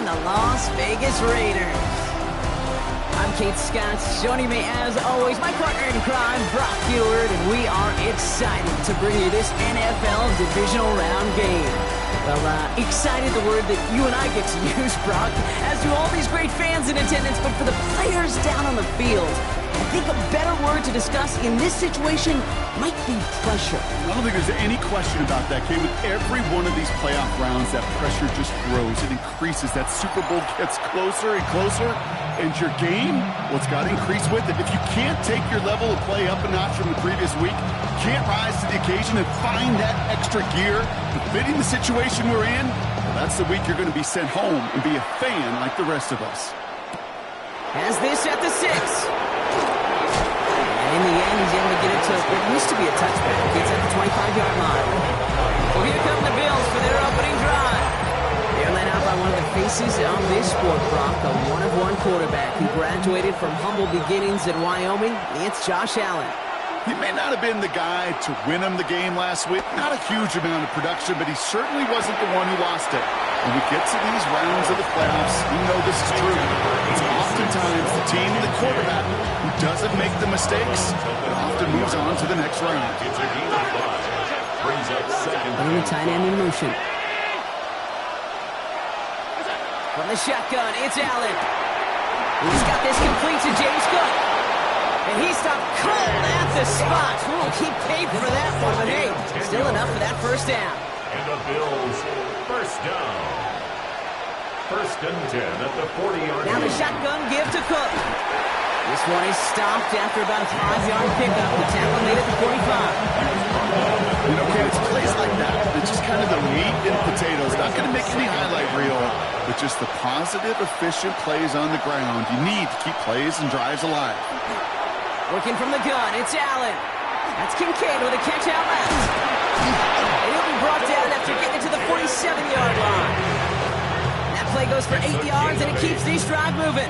the Las Vegas Raiders. I'm Kate Scott, joining me as always, my partner in crime, Brock Heward, and we are excited to bring you this NFL divisional round game. Well, excited, the word that you and I get to use, Brock, as do all these great fans in attendance, but for the players down on the field, I think a better word to discuss in this situation might be pressure. I don't think there's any question about that, Kate. With every one of these playoff rounds, that pressure just grows. It increases. That Super Bowl gets closer and closer. And your game, well, it's got to increase with it. If you can't take your level of play up a notch from the previous week, can't rise to the occasion and find that extra gear fitting the situation we're in, well, that's the week you're going to be sent home and be a fan like the rest of us. Has this at the 6. And in the end, he's able to get it to what used to be a touchback. It's at the 25-yard line. Well, here come the Bills for their opening drive. They're led out by one of the faces of this sport, Brock, a one-of-one quarterback who graduated from humble beginnings at Wyoming. It's Josh Allen. He may not have been the guy to win him the game last week. Not a huge amount of production, but he certainly wasn't the one who lost it. When we get to these rounds of the playoffs, you know this is true. It's oftentimes the team and the quarterback who doesn't make the mistakes and often moves on to the next round. Putting the tight end in motion. From the shotgun, it's Allen. He's got this complete to James Cook. And he stopped cold at the spot. Ooh, he paid for that one, but hey, still enough for that first down. And the Bills, first down. First and 10 at the 40-yard line. Now the shotgun give to Cook. This one is stopped after about a 5-yard pickup. The tackle made at the 45. You know, Ken, it's plays like that. It's just kind of the meat and potatoes. Not going to make any highlight reel, but just the positive, efficient plays on the ground. You need to keep plays and drives alive. Working from the gun, it's Allen. That's Kincaid with a catch out left. And he'll be brought down after getting to the 47-yard line. That play goes for 8 yards, and it keeps this drive moving.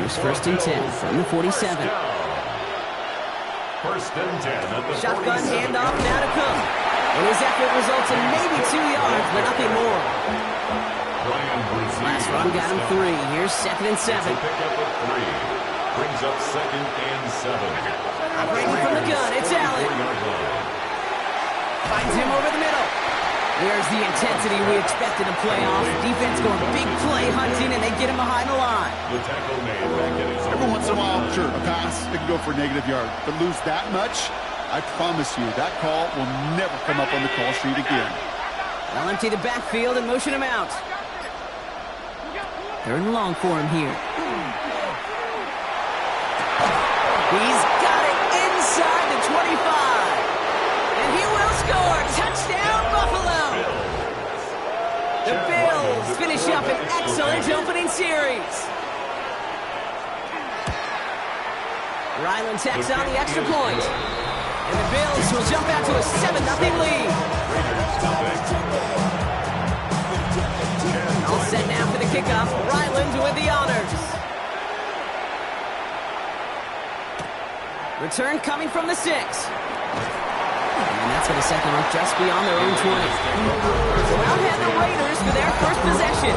Here's first and 10 from the 47. First and 10 at the shotgun 47. handoff now to Cook. And his effort results in maybe 2 yards, but nothing more. Last run got him 3. Here's second and 7. Pick up at 3. Brings up second and 7. Operating from the gun, it's Allen. Finds him over the middle. There's the intensity we expected in playoffs. Defense going big play hunting, and they get him behind the line. The tackle made back at his own. Every once in a while, sure, a pass, it can go for a negative yard. But lose that much, I promise you, that call will never come up on the call sheet again. They'll empty the backfield and motion him out. Third and long for him here. He's got it inside the 25. And he will score. Touchdown, Buffalo. The Bills finish up an excellent opening series. Ryland tacks on the extra point. And the Bills will jump out to a 7-0 lead. All set now for the kickoff. Ryland with the honors. Return coming from the 6. And that's going to set them up just beyond their own 20. So out head the Raiders for their first possession.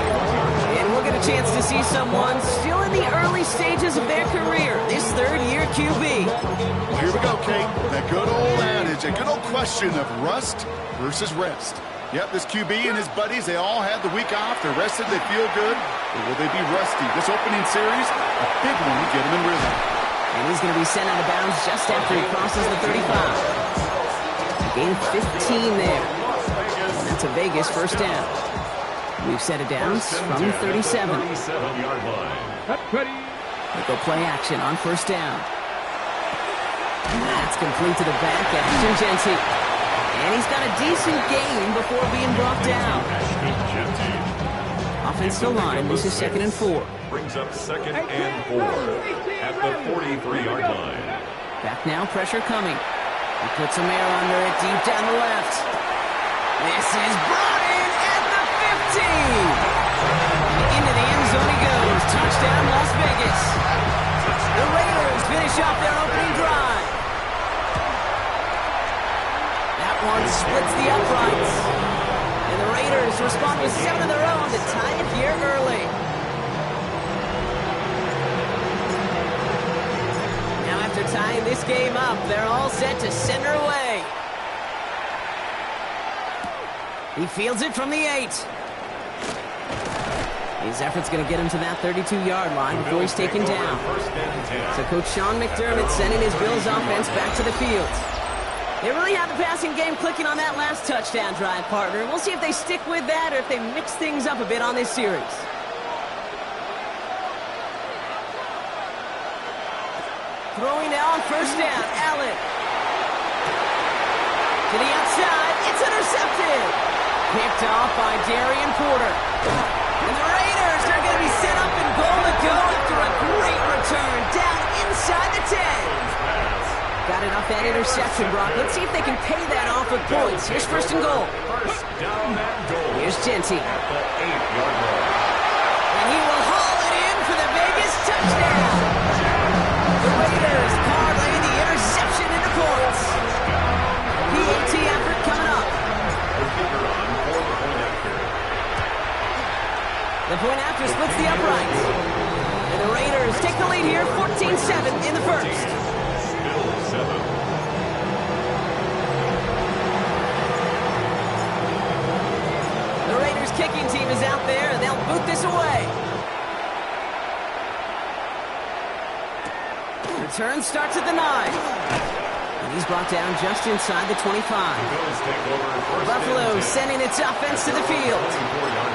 And we'll get a chance to see someone still in the early stages of their career, this third-year QB. Well, here we go, Kate. That good old adage, a good old question of rust versus rest. Yep, this QB and his buddies, they all had the week off. They're rested, they feel good. Or will they be rusty? This opening series, a big one to get them in rhythm. And he's going to be sent out of bounds just after he crosses the 35. Gain 15 there. And that's a Vegas first down. We've set it down from the 37. They go play action on first down. That's complete to the back, Ashton Genty. And he's got a decent gain before being brought down. Offensive line, this is second and 4. Brings up second and 4 at the 43-yard line. Back now, pressure coming. He puts some air under it deep down the left. This is brought in at the 15. Into the end zone he goes. Touchdown, Las Vegas. The Raiders finish off their opening drive. That one splits the uprights. And the Raiders respond with 7 of their own to tie it here early. tying this game up. They're all set to send her away. He fields it from the 8. His effort's going to get him to that 32-yard line before he's taken down. So Coach Sean McDermott sending his Bills offense back to the field. They really have the passing game clicking on that last touchdown drive, partner. We'll see if they stick with that or if they mix things up a bit on this series. Throwing now on first down, Allen. To the outside, it's intercepted. Picked off by Darian Porter. And the Raiders are going to be set up and goal to go after a great return down inside the 10. Got it off that interception, Brock. Let's see if they can pay that off with points. Here's first and goal. First down and goal. Here's Genty. At the 8-yard line. And he will haul it in for the Vegas touchdown. The Raiders parlay the interception into points. PAT effort coming up. The point after splits the uprights. And the Raiders take the lead here, 14-7 in the first. The Raiders kicking team is out there, and they'll boot this away. Return starts at the 9. And he's brought down just inside the 25. Buffalo sending its offense to the field.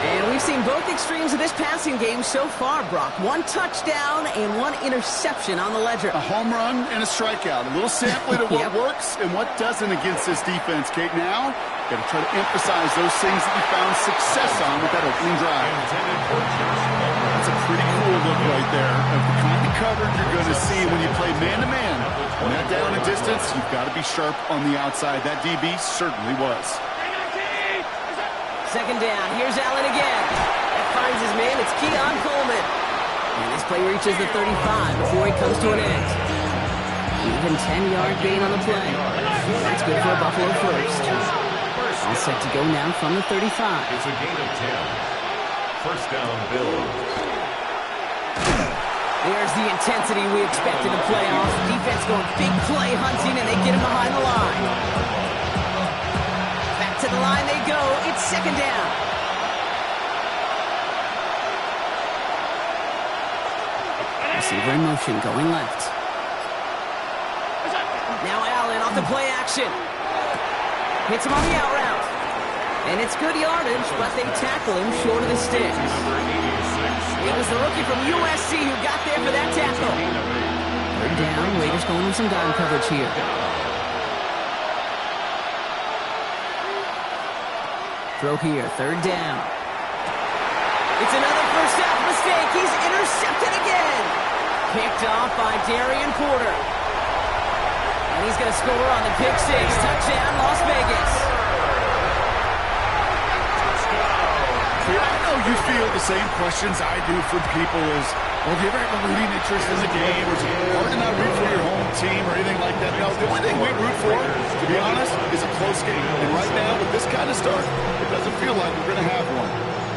And we've seen both extremes of this passing game so far, Brock. 1 touchdown and 1 interception on the ledger. A home run and a strikeout. A little sampling of what works and what doesn't against this defense, Kate. Now, got to try to emphasize those things that we found success on with that opening drive. That's a pretty cool look right there of the kind of coverage you're going to see when you play man-to-man. On that down and distance, you've got to be sharp on the outside. That DB certainly was. Second down. Here's Allen again. That finds his man. It's Keon Coleman. And this play reaches the 35 before he comes to an end. Even 10-yard gain on the play. That's good for a Buffalo first. All set to go now from the 35. It's a gain of 10. First down, Bills. There's the intensity we expect in the playoffs. Defense going big play hunting, and they get him behind the line. Back to the line they go. It's second down. Receiver in motion, going left. Now Allen off the play action. Hits him on the out route. And it's good yardage, but they tackle him short of the sticks. It was the rookie from USC who got there for that tackle. Third down, Raiders going with some dime coverage here. Throw here, third down. It's another first down mistake. He's intercepted again. Picked off by Darian Porter. And he's going to score on the pick six. Touchdown, Las Vegas. I know you feel the same questions I do from people as, well, do you ever have a rooting interest in the game? Or is it hard to not root for your home team or anything like that? No, the only thing we root for, to be honest, is a close game. And right now, with this kind of start, it doesn't feel like we're going to have one.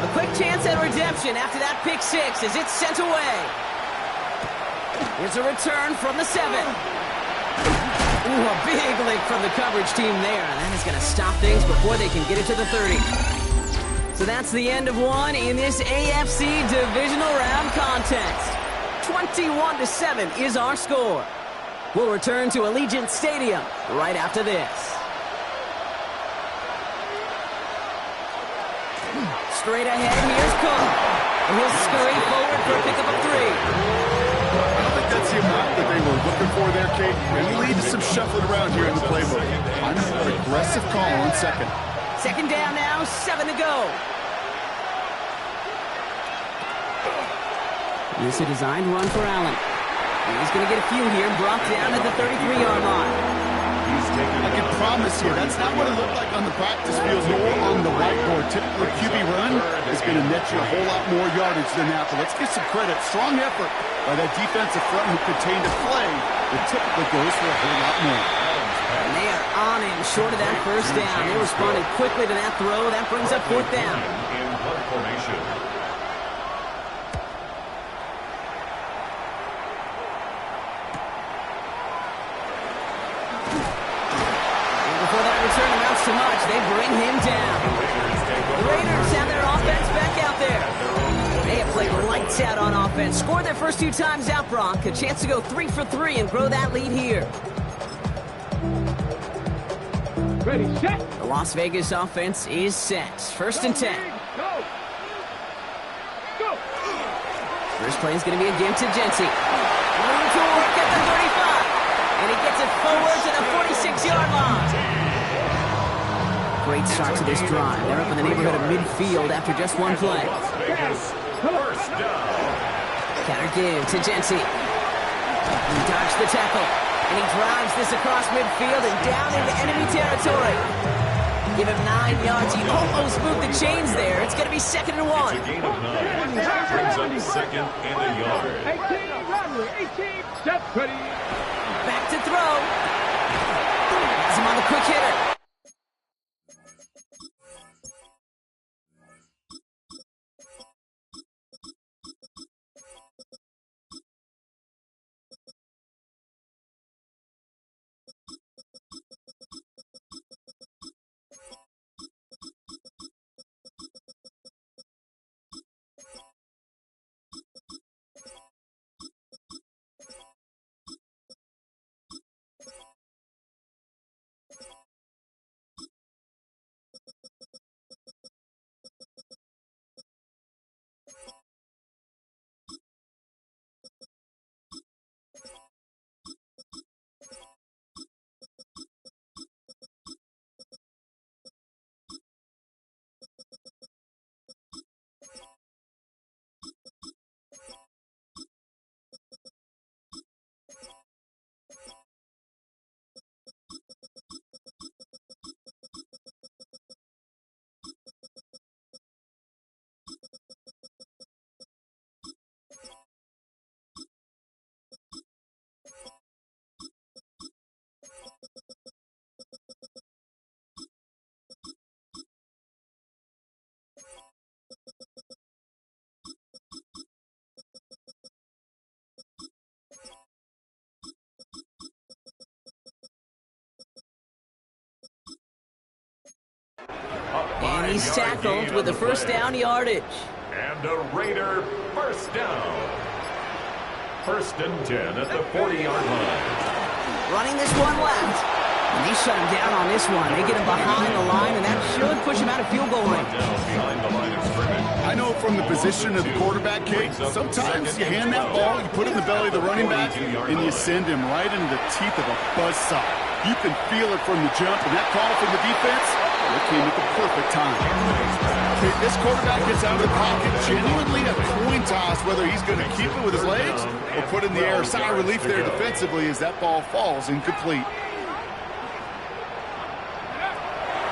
A quick chance at redemption after that pick six as it's sent away. Here's a return from the 7. Ooh, a big lick from the coverage team there. And that is going to stop things before they can get it to the 30. So that's the end of one in this AFC divisional round contest. 21-7 is our score. We'll return to Allegiant Stadium right after this. Straight ahead, here's Cook. And he'll scurry forward for a pickup of 3. I don't think that's the amount that they were looking for there, Kate. They lead to some shuffling around here in the playbook. I'm an aggressive call on second. Second down now, 7 to go. This is a designed run for Allen. He's going to get a few here, brought down at the 33-yard line. I can promise you, that's not what it looked like on the practice field nor on the whiteboard. Typically, QB run is going to net you a whole lot more yardage than that. But let's give some credit. Strong effort by that defensive front who contained a play that typically goes for a whole lot more. And they are on him short of that first down. They responded quickly to that throw. That brings up fourth down. In punt formation. lights out on offense. Scored their first 2 times out, Brock. A chance to go 3 for 3 and grow that lead here. Ready, set. The Las Vegas offense is set. First and 10. Go. Go. First play is going to be again to Genty. Room to work at the 35. And he gets it forward to the 46-yard line. Great start to this drive. They're up in the neighborhood of midfield after just 1 play. First down. Counter give to Genty. He dodged the tackle. And he drives this across midfield and down into enemy territory. Give him 9 yards. He almost moved the chains there. It's going to be 2nd and 1. It's a gain of 9. Brings up 2nd and a yard. 18, runway, 18, set, ready. Back to throw. Has him on the quick hitter. And he's tackled with the first down yardage. And a Raider first down. First and 10 at the 40-yard line. Running this one left. And they shut him down on this one. They get him behind the line, and that should push him out of field goal range. Down behind the line of scrimmage. I know from the position of the quarterback, Kate, sometimes you hand that ball, you put it in the belly of the running back, and you send him right into the teeth of a buzzsaw. You can feel it from the jump, and that call from the defense, it came at the perfect time. Kate, this quarterback gets out of the pocket, genuinely a coin toss, whether he's going to keep it with his legs or put it in the air. Sigh of relief there defensively as that ball falls incomplete.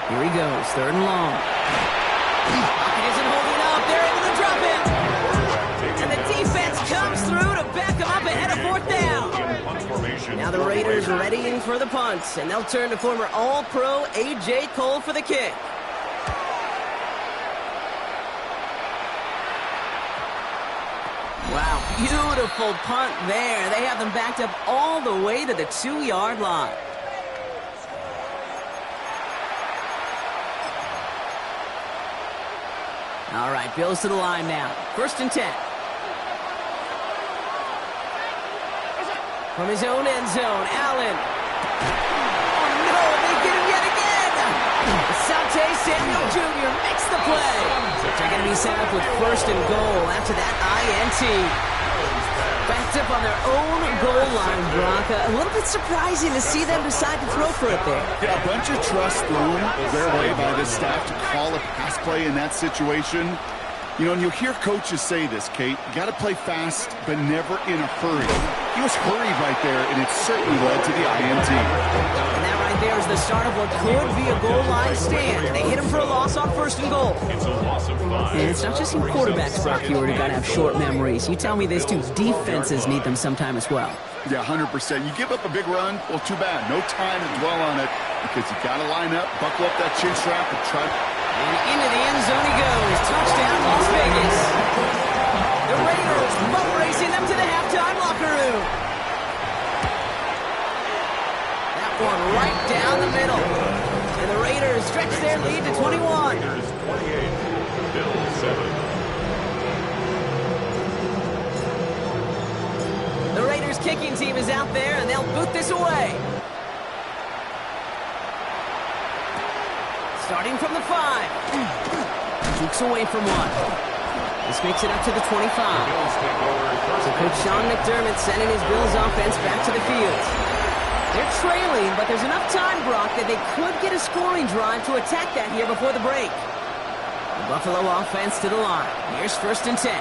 Here he goes, 3rd and long. Pocket isn't holding up. They're able to drop him. And the defense comes through to back him up ahead of 4th down. Now the Raiders readying for the punts, and they'll turn to former All-Pro A.J. Cole for the kick. Wow, beautiful punt there. They have them backed up all the way to the 2-yard line. All right, Bills to the line now. First and 10. From his own end zone, Allen. Oh, no, they get him yet again. Asante Samuel Jr. makes the play. They're going to be set up with 1st and goal after that INT. Backed up on their own goal line, Brock. A little bit surprising to see them decide to throw for it there. Yeah, a bunch of trust thrown their way by this staff to call a pass play in that situation. You know, and you'll hear coaches say this, Kate, you got to play fast, but never in a hurry. He was hurried right there, and it certainly led to the INT. And that right there is the start of what could be a goal line stand. They hit him for a loss on 1st and goal. It's a loss of 5. And it's not just in quarterbacks, Brock Hewitt, who got to have short memories. You tell me this too, defenses need them sometime as well. Yeah, 100%. You give up a big run, well, too bad. No time to dwell on it because you got to line up, buckle up that chin strap, and try. And into the end zone he goes. Touchdown, Las Vegas. The Raiders boat racing them to the halftime locker room. That one right down the middle. And the Raiders stretch their lead to 21. Raiders 28, Bills 7. kicking team is out there, and they'll boot this away. Starting from the 5. Jukes away from 1. This makes it up to the 25. So Coach Sean McDermott sending his Bills offense back to the field. They're trailing, but there's enough time, Brock, that they could get a scoring drive to attack that here before the break. The Buffalo offense to the line. Here's 1st and 10.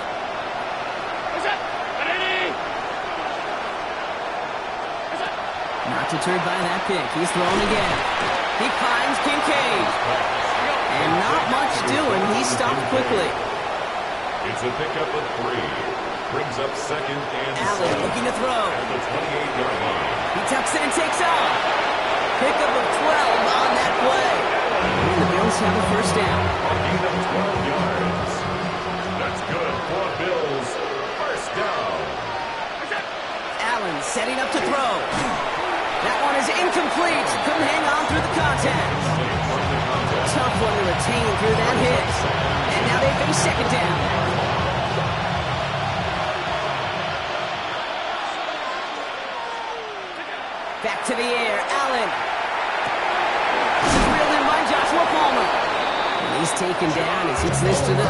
Not deterred by that pick. He's thrown again. He finds Kincaid. And not much doing. He stopped quickly. It's a pickup of 3. Brings up 2nd and Allen 7. looking to throw. At the 28-yard line. He tucks it and takes off. Pickup of 12 on that play. And the Bills have a 1st down. Gain of 12 yards. That's good for Bills. 1st down. Allen setting up to throw. That one is incomplete. Couldn't hang on through the contact. Tough one to retain through that hit. And now they face 2nd down. Back to the air. Allen. This is reeled in by Joshua Palmer. And he's taken down as he hits this to the